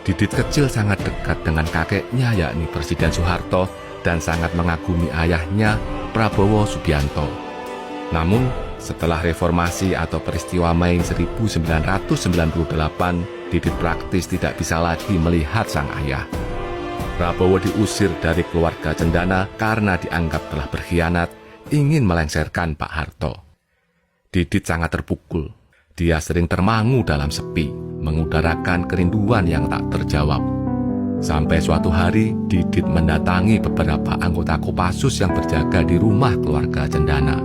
Didit kecil sangat dekat dengan kakeknya yakni Presiden Soeharto dan sangat mengagumi ayahnya Prabowo Subianto. Namun, setelah reformasi atau peristiwa Mei 1998, Didit praktis tidak bisa lagi melihat sang ayah. Prabowo diusir dari keluarga Cendana karena dianggap telah berkhianat, ingin melengsarkan Pak Harto. Didit sangat terpukul. Dia sering termangu dalam sepi, mengutarakan kerinduan yang tak terjawab. Sampai suatu hari, Didit mendatangi beberapa anggota Kopassus yang berjaga di rumah keluarga Cendana.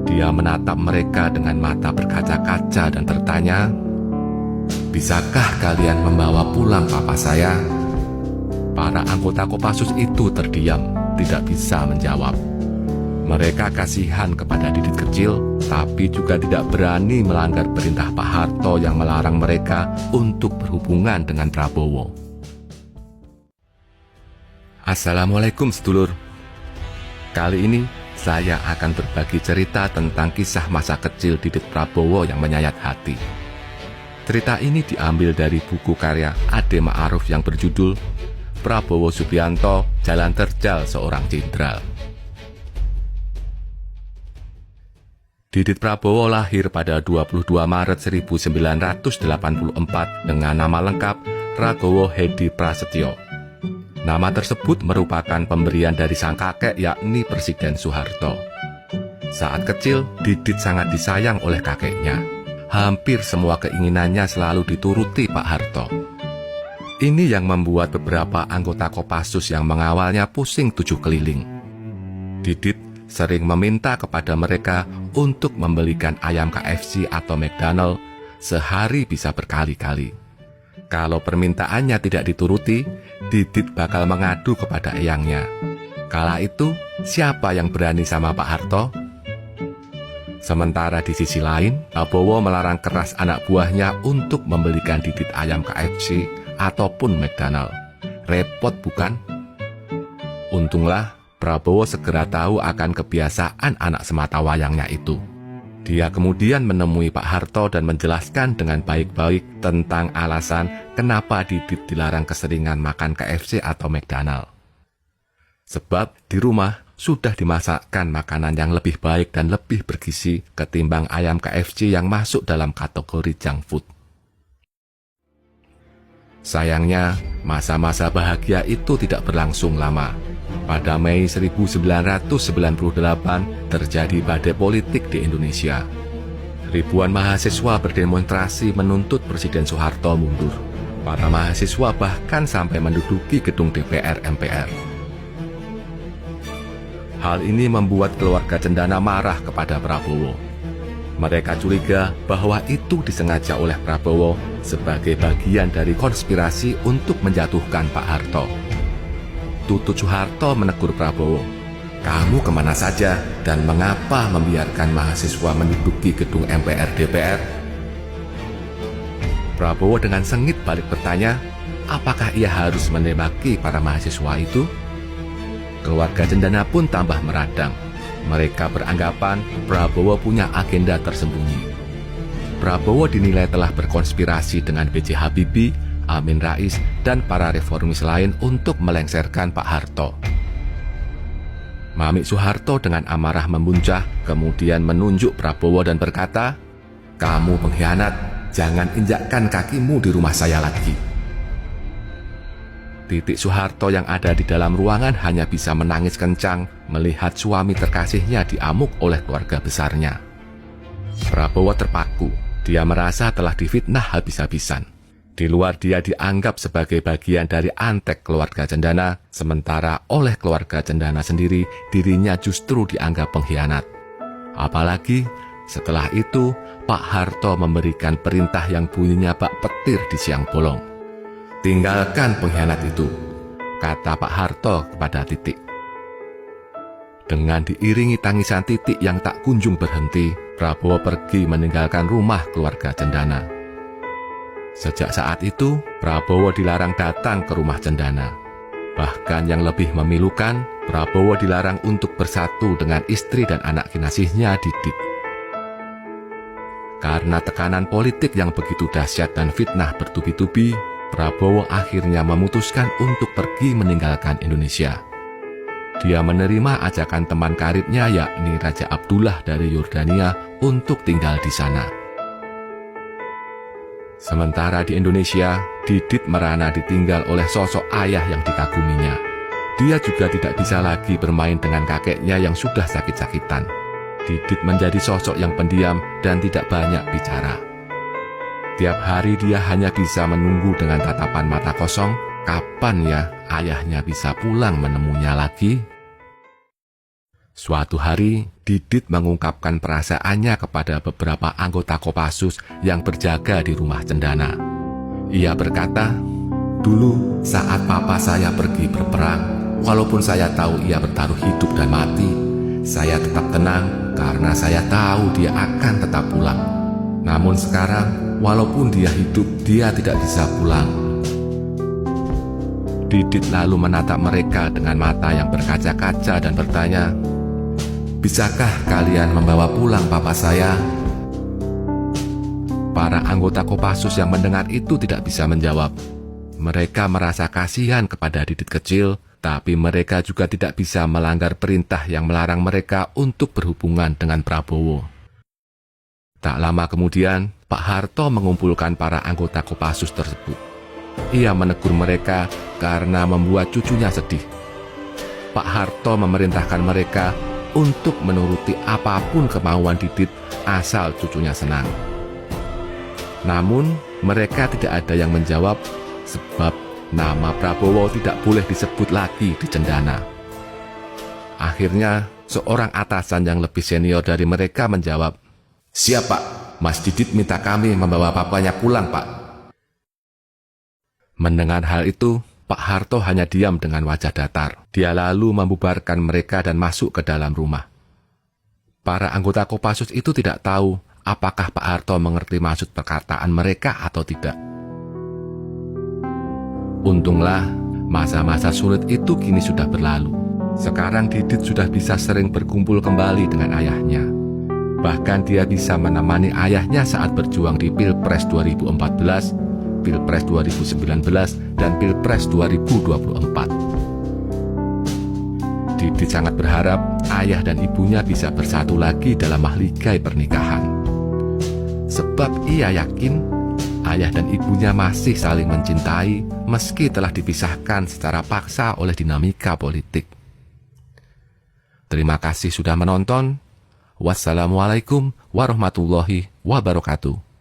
Dia menatap mereka dengan mata berkaca-kaca dan bertanya, "Bisakah kalian membawa pulang papa saya?" Para anggota Kopassus itu terdiam, tidak bisa menjawab. Mereka kasihan kepada Didit kecil, tapi juga tidak berani melanggar perintah Pak Harto yang melarang mereka untuk berhubungan dengan Prabowo. Assalamualaikum sedulur. Kali ini saya akan berbagi cerita tentang kisah masa kecil Didit Prabowo yang menyayat hati. Cerita ini diambil dari buku karya Ade Ma'aruf yang berjudul Prabowo Subianto, Jalan Terjal Seorang Jenderal. Didit Prabowo lahir pada 22 Maret 1984 dengan nama lengkap Ragowo Hedi Prasetyo. Nama tersebut merupakan pemberian dari sang kakek yakni Presiden Soeharto. Saat kecil, Didit sangat disayang oleh kakeknya. Hampir semua keinginannya selalu dituruti Pak Harto. Ini yang membuat beberapa anggota Kopassus yang mengawalnya pusing tujuh keliling. Didit sering meminta kepada mereka untuk membelikan ayam KFC atau McDonald sehari bisa berkali-kali. Kalau permintaannya tidak dituruti, Didit bakal mengadu kepada eyangnya. Kala itu, siapa yang berani sama Pak Harto? Sementara di sisi lain, Prabowo melarang keras anak buahnya untuk membelikan Didit ayam KFC ataupun McDonald. Repot bukan? Untunglah, Prabowo segera tahu akan kebiasaan anak sematawayangnya itu. Dia kemudian menemui Pak Harto dan menjelaskan dengan baik-baik tentang alasan kenapa Didit dilarang keseringan makan KFC atau McDonald. Sebab di rumah sudah dimasakkan makanan yang lebih baik dan lebih bergizi ketimbang ayam KFC yang masuk dalam kategori junk food. Sayangnya, masa-masa bahagia itu tidak berlangsung lama. Pada Mei 1998 terjadi badai politik di Indonesia. Ribuan mahasiswa berdemonstrasi menuntut Presiden Soeharto mundur. Para mahasiswa bahkan sampai menduduki gedung DPR MPR. Hal ini membuat keluarga Cendana marah kepada Prabowo. Mereka curiga bahwa itu disengaja oleh Prabowo sebagai bagian dari konspirasi untuk menjatuhkan Pak Harto. Tutut Soeharto menegur Prabowo, "Kamu kemana saja dan mengapa membiarkan mahasiswa menduduki gedung MPR DPR?" Prabowo dengan sengit balik bertanya, apakah ia harus menembaki para mahasiswa itu? Keluarga Cendana pun tambah meradang. Mereka beranggapan Prabowo punya agenda tersembunyi. Prabowo dinilai telah berkonspirasi dengan B.J. Habibie, Amin Rais, dan para reformis lain untuk melengsarkan Pak Harto. Mami Soeharto dengan amarah memuncah, kemudian menunjuk Prabowo dan berkata, "Kamu pengkhianat, jangan injakkan kakimu di rumah saya lagi." Titik Soeharto yang ada di dalam ruangan hanya bisa menangis kencang melihat suami terkasihnya diamuk oleh keluarga besarnya. Prabowo terpaku, dia merasa telah difitnah habis-habisan. Di luar dia dianggap sebagai bagian dari antek keluarga Cendana, sementara oleh keluarga Cendana sendiri dirinya justru dianggap pengkhianat. Apalagi setelah itu Pak Harto memberikan perintah yang bunyinya bak petir di siang bolong. "Tinggalkan pengkhianat itu," kata Pak Harto kepada Titik. Dengan diiringi tangisan Titik yang tak kunjung berhenti, Prabowo pergi meninggalkan rumah keluarga Cendana. Sejak saat itu, Prabowo dilarang datang ke rumah Cendana. Bahkan yang lebih memilukan, Prabowo dilarang untuk bersatu dengan istri dan anak kinasihnya Didit. Karena tekanan politik yang begitu dahsyat dan fitnah bertubi-tubi, Prabowo akhirnya memutuskan untuk pergi meninggalkan Indonesia. Dia menerima ajakan teman karibnya yakni Raja Abdullah dari Yordania untuk tinggal di sana. Sementara di Indonesia, Didit merana ditinggal oleh sosok ayah yang dikaguminya. Dia juga tidak bisa lagi bermain dengan kakeknya yang sudah sakit-sakitan. Didit menjadi sosok yang pendiam dan tidak banyak bicara. Tiap hari dia hanya bisa menunggu dengan tatapan mata kosong, kapan ya ayahnya bisa pulang menemunya lagi? Suatu hari, Didit mengungkapkan perasaannya kepada beberapa anggota Kopassus yang berjaga di rumah Cendana. Ia berkata, "Dulu saat papa saya pergi berperang, walaupun saya tahu ia bertaruh hidup dan mati, saya tetap tenang karena saya tahu dia akan tetap pulang. Namun sekarang, walaupun dia hidup, dia tidak bisa pulang." Didit lalu menatap mereka dengan mata yang berkaca-kaca dan bertanya, "Bisakah kalian membawa pulang papa saya?" Para anggota Kopassus yang mendengar itu tidak bisa menjawab. Mereka merasa kasihan kepada Didit kecil, tapi mereka juga tidak bisa melanggar perintah yang melarang mereka untuk berhubungan dengan Prabowo. Tak lama kemudian, Pak Harto mengumpulkan para anggota Kopassus tersebut. Ia menegur mereka karena membuat cucunya sedih. Pak Harto memerintahkan mereka untuk menuruti apapun kemauan Didit asal cucunya senang. Namun, mereka tidak ada yang menjawab sebab nama Prabowo tidak boleh disebut lagi di Cendana. Akhirnya, seorang atasan yang lebih senior dari mereka menjawab, "Siap Pak, Mas Didit minta kami membawa papanya pulang Pak." Mendengar hal itu, Pak Harto hanya diam dengan wajah datar. Dia lalu membubarkan mereka dan masuk ke dalam rumah. Para anggota Kopassus itu tidak tahu apakah Pak Harto mengerti maksud perkataan mereka atau tidak. Untunglah, masa-masa sulit itu kini sudah berlalu. Sekarang Didit sudah bisa sering berkumpul kembali dengan ayahnya. Bahkan dia bisa menemani ayahnya saat berjuang di Pilpres 2014, Pilpres 2019, dan Pilpres 2024. Didit sangat berharap ayah dan ibunya bisa bersatu lagi dalam mahligai pernikahan. Sebab ia yakin ayah dan ibunya masih saling mencintai meski telah dipisahkan secara paksa oleh dinamika politik. Terima kasih sudah menonton. Wassalamualaikum warahmatullahi wabarakatuh.